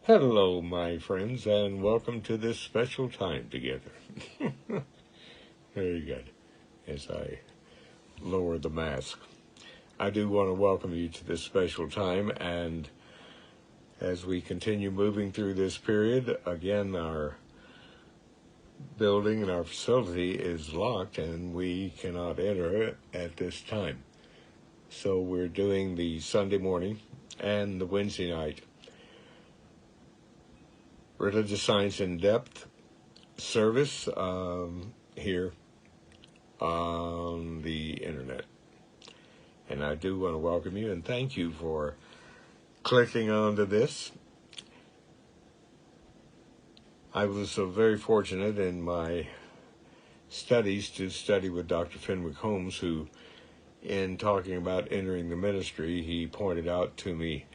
Hello, my friends, and welcome to this special time together. Very good. As I lower the mask, I do want to welcome you to this special time, and as we continue moving through this period, again, our building and our facility is locked, and we cannot enter it at this time. So we're doing the Sunday morning and the Wednesday night Religious Science in Depth service here on the internet. And I do want to welcome you and thank you for clicking onto this. I was very fortunate in my studies to study with Dr. Fenwick Holmes, who, in talking about entering the ministry, he pointed out to me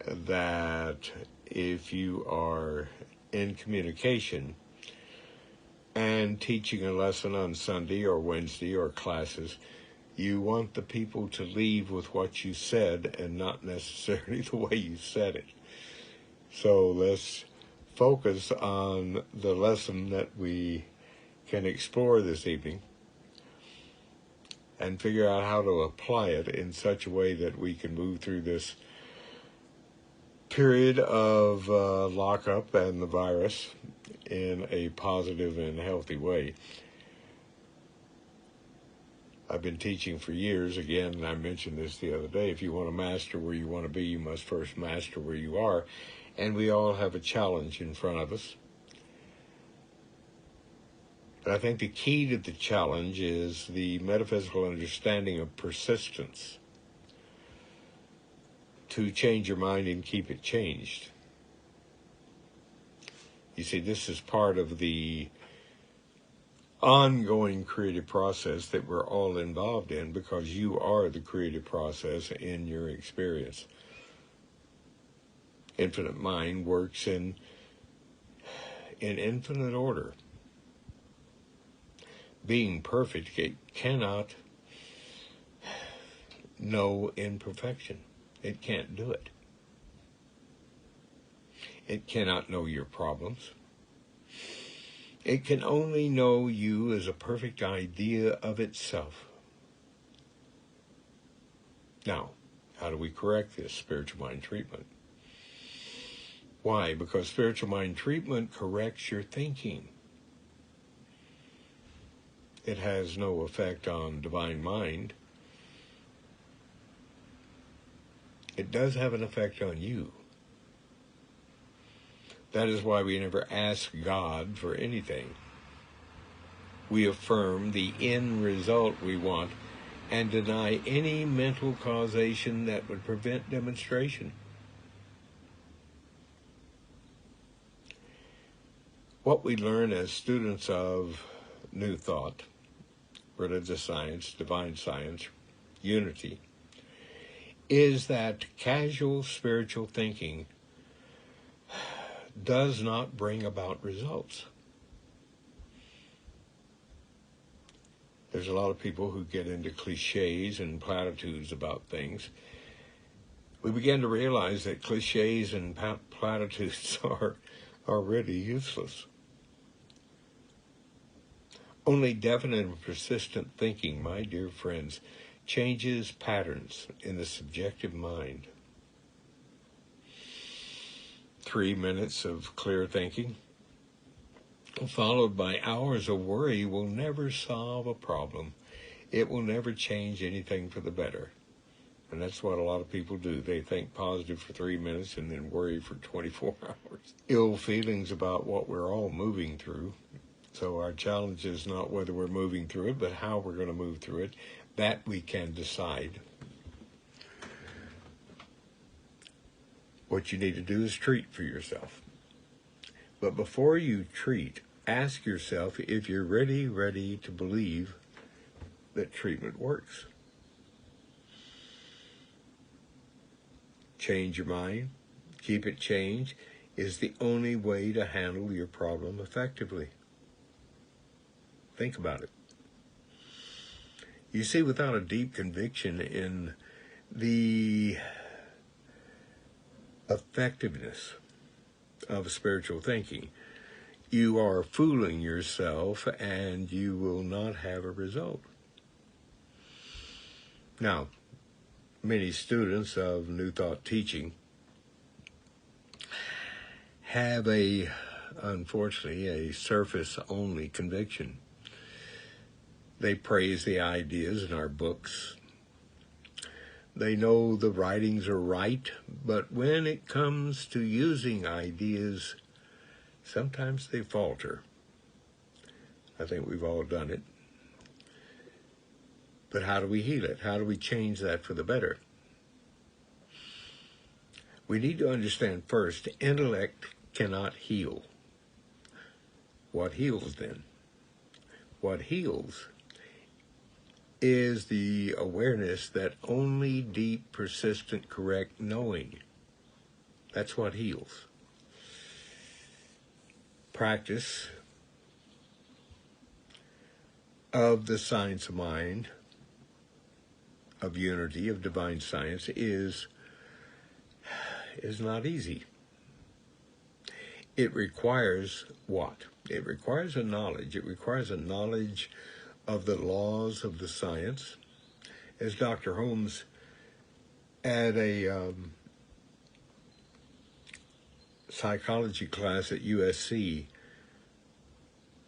that if you are in communication and teaching a lesson on Sunday or Wednesday or classes, you want the people to leave with what you said and not necessarily the way you said it. So let's focus on the lesson that we can explore this evening and figure out how to apply it in such a way that we can move through this period of lockup and the virus in a positive and healthy way. I've been teaching for years. Again, I mentioned this the other day. If you want to master where you want to be, you must first master where you are. And we all have a challenge in front of us. But I think the key to the challenge is the metaphysical understanding of persistence. To change your mind and keep it changed. You see, this is part of the ongoing creative process that we're all involved in, because you are the creative process in your experience. Infinite mind works in infinite order. Being perfect, it cannot know imperfection. It can't do it. It cannot know your problems. It can only know you as a perfect idea of itself. Now, how do we correct this spiritual mind treatment? Why? Because spiritual mind treatment corrects your thinking. It has no effect on divine mind. It does have an effect on you. That is why we never ask God for anything. We affirm the end result we want and deny any mental causation that would prevent demonstration. What we learn as students of New Thought, religious science, divine science, unity, is that casual spiritual thinking does not bring about results. There's a lot of people who get into cliches and platitudes about things. We begin to realize that cliches and platitudes are really useless. Only definite and persistent thinking, my dear friends, changes patterns in the subjective mind. 3 minutes of clear thinking, followed by hours of worry, will never solve a problem. It will never change anything for the better. And that's what a lot of people do. They think positive for 3 minutes and then worry for 24 hours. Ill feelings about what we're all moving through. So our challenge is not whether we're moving through it, but how we're going to move through it. That we can decide. What you need to do is treat for yourself. But before you treat, ask yourself if you're ready to believe that treatment works. Change your mind, keep it changed, is the only way to handle your problem effectively. Think about it. You see, without a deep conviction in the effectiveness of spiritual thinking. You are fooling yourself and you will not have a result. Now, many students of New Thought teaching have unfortunately, a surface-only conviction. They praise the ideas in our books. They know the writings are right, but when it comes to using ideas, sometimes they falter. I think we've all done it. But how do we heal it? How do we change that for the better? We need to understand first, intellect cannot heal. What heals then? What heals is the awareness that only deep, persistent, correct knowing. That's what heals. Practice of the science of mind, of unity, of divine science is not easy. It requires what? It requires a knowledge. It requires a knowledge of the laws of the science. As Dr. Holmes at a psychology class at USC,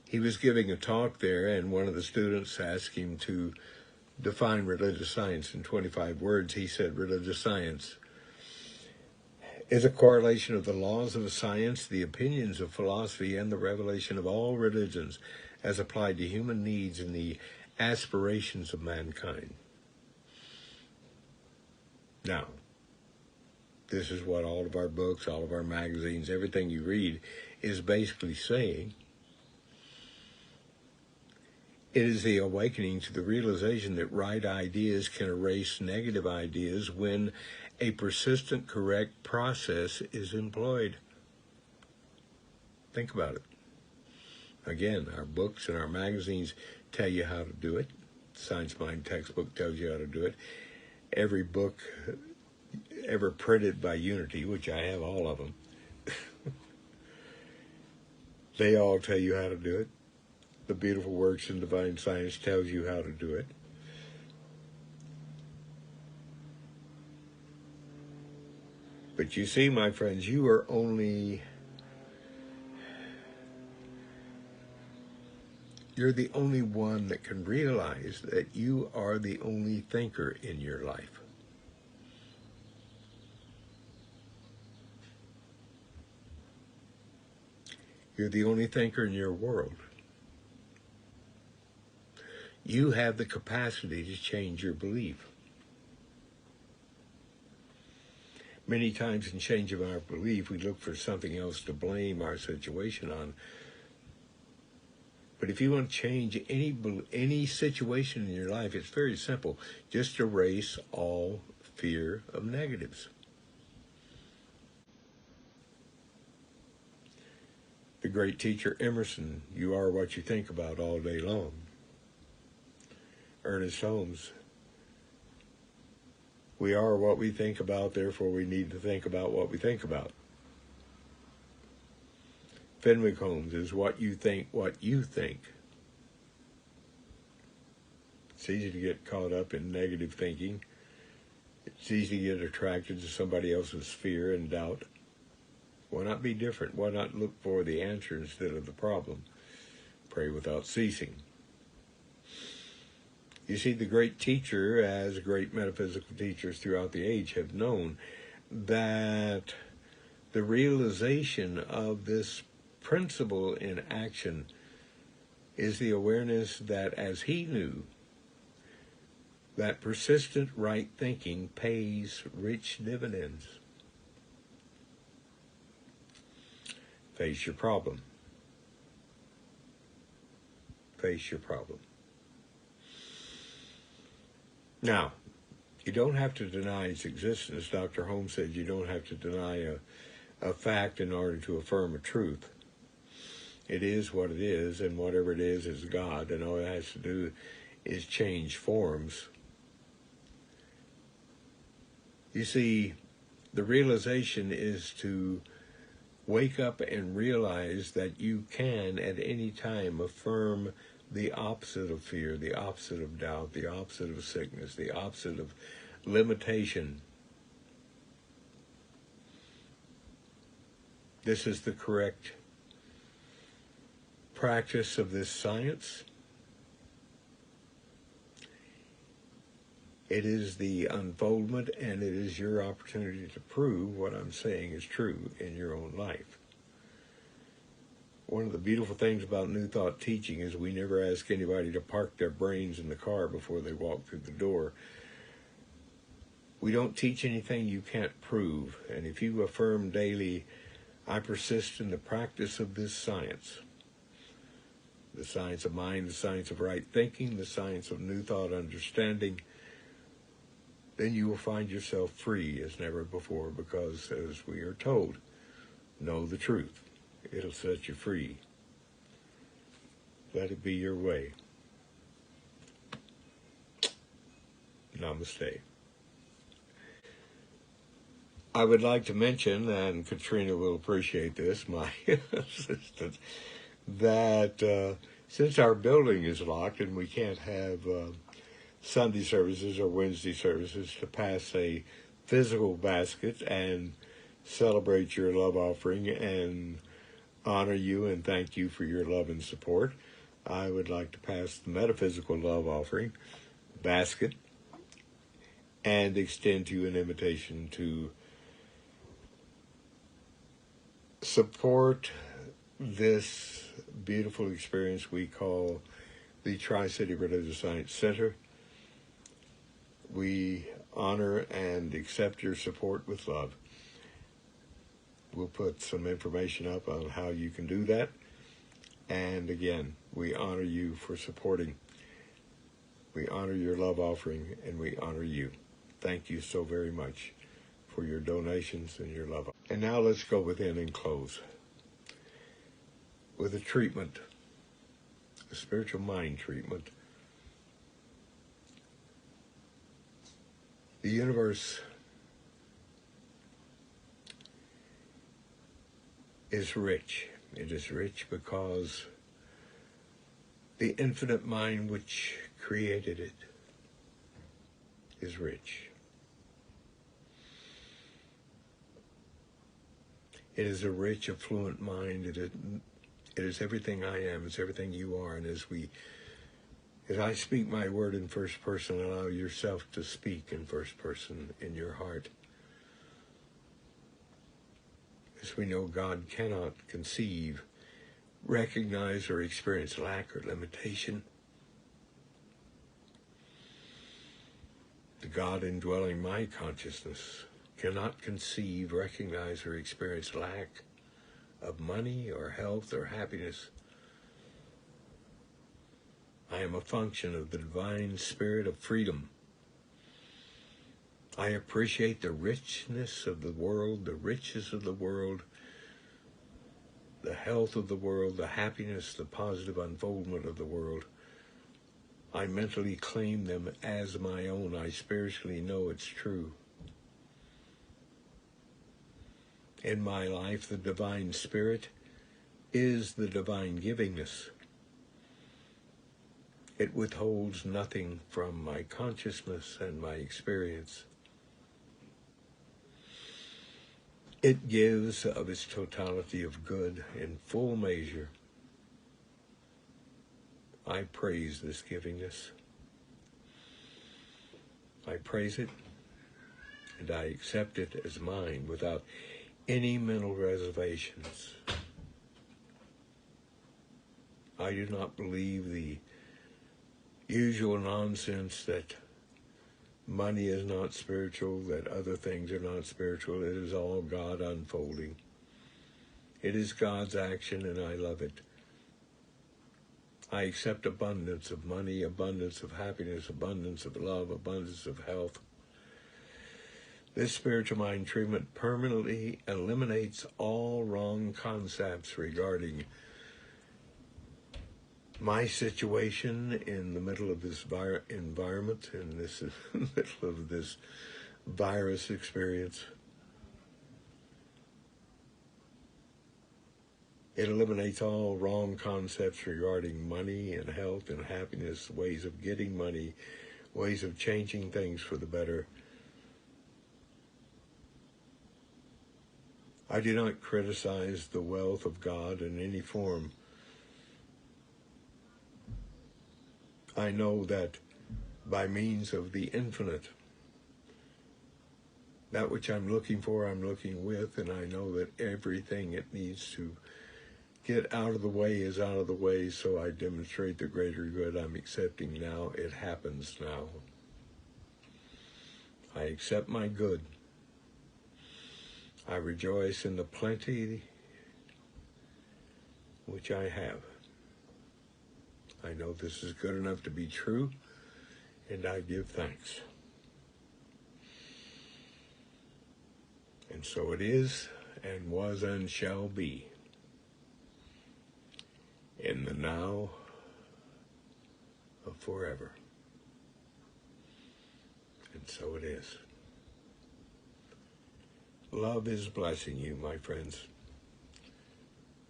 he was giving a talk there, and one of the students asked him to define religious science in 25 words. He said, religious science is a correlation of the laws of science, the opinions of philosophy, and the revelation of all religions as applied to human needs and the aspirations of mankind. Now, this is what all of our books, all of our magazines, everything you read is basically saying. It is the awakening to the realization that right ideas can erase negative ideas when a persistent, correct process is employed. Think about it. Again, our books and our magazines tell you how to do it. Science Mind textbook tells you how to do it. Every book ever printed by Unity, which I have all of them, they all tell you how to do it. The Beautiful Works in Divine Science tells you how to do it. But you see, my friends, you're the only one that can realize that you are the only thinker in your life. You're the only thinker in your world. You have the capacity to change your belief. Many times in changing our belief, we look for something else to blame our situation on. But if you want to change any situation in your life, it's very simple. Just erase all fear of negatives. The great teacher Emerson, you are what you think about all day long. Ernest Holmes, we are what we think about, therefore we need to think about what we think about. Fenwick Holmes is what you think. It's easy to get caught up in negative thinking. It's easy to get attracted to somebody else's fear and doubt. Why not be different? Why not look for the answer instead of the problem? Pray without ceasing. You see, the great teacher, as great metaphysical teachers throughout the age have known, that the realization of this principle in action is the awareness that, as he knew, that persistent right thinking pays rich dividends. Face your problem. Face your problem. Now, you don't have to deny its existence. Dr. Holmes said you don't have to deny a fact in order to affirm a truth. It is what it is, and whatever it is God, and all it has to do is change forms. You see, the realization is to Wake up and realize that you can at any time affirm the opposite of fear, the opposite of doubt, the opposite of sickness, the opposite of limitation. This is the correct practice of this science. It is the unfoldment, and it is your opportunity to prove what I'm saying is true in your own life. One of the beautiful things about New Thought teaching is we never ask anybody to park their brains in the car before they walk through the door. We don't teach anything you can't prove, and if you affirm daily, I persist in the practice of this science, the science of mind, the science of right thinking, the science of New Thought understanding, then you will find yourself free as never before, because, as we are told, know the truth. It'll set you free. Let it be your way. Namaste. I would like to mention, and Katrina will appreciate this, my assistant, that since our building is locked and we can't have Sunday services or Wednesday services, to pass a physical basket and celebrate your love offering and honor you and thank you for your love and support, I would like to pass the metaphysical love offering basket and extend to you an invitation to support this beautiful experience we call the Tri-City Religious Science Center. We honor and accept your support with love. We'll put some information up on how you can do that. And again, we honor you for supporting. We honor your love offering, and we honor you. Thank you so very much for your donations and your love. And now let's go within and close with a treatment, a spiritual mind treatment. The universe is rich. It is rich because the infinite mind which created it is rich. It is a rich, affluent mind. It is everything I am. It's everything you are. And as I speak my word in first person, allow yourself to speak in first person in your heart. As we know, God cannot conceive, recognize, or experience lack or limitation. The God indwelling my consciousness cannot conceive, recognize, or experience lack of money or health or happiness. I am a function of the divine spirit of freedom. I appreciate the richness of the world, the riches of the world, the health of the world, the happiness, the positive unfoldment of the world. I mentally claim them as my own. I spiritually know it's true. In my life, the divine spirit is the divine givingness. It withholds nothing from my consciousness and my experience. It gives of its totality of good in full measure. I praise this givingness. I praise it, and I accept it as mine without any mental reservations. I do not believe the usual nonsense that money is not spiritual, that other things are not spiritual. It is all God unfolding. It is God's action, and I love it. I accept abundance of money, abundance of happiness, abundance of love, abundance of health. This spiritual mind treatment permanently eliminates all wrong concepts regarding my situation in the middle of this environment, in this middle of this virus experience. It eliminates all wrong concepts regarding money and health and happiness, ways of getting money, ways of changing things for the better. I do not criticize the wealth of God in any form. I know that by means of the infinite, that which I'm looking for, I'm looking with, and I know that everything it needs to get out of the way is out of the way, so I demonstrate the greater good I'm accepting now. It happens now. I accept my good. I rejoice in the plenty which I have. I know this is good enough to be true, and I give thanks. And so it is, and was, and shall be, in the now of forever. And so it is. Love is blessing you, my friends.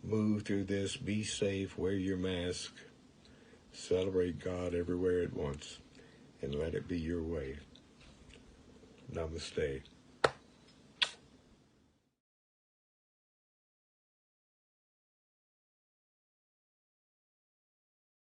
Move through this, be safe, wear your mask, celebrate God everywhere at once, and let it be your way. Namaste.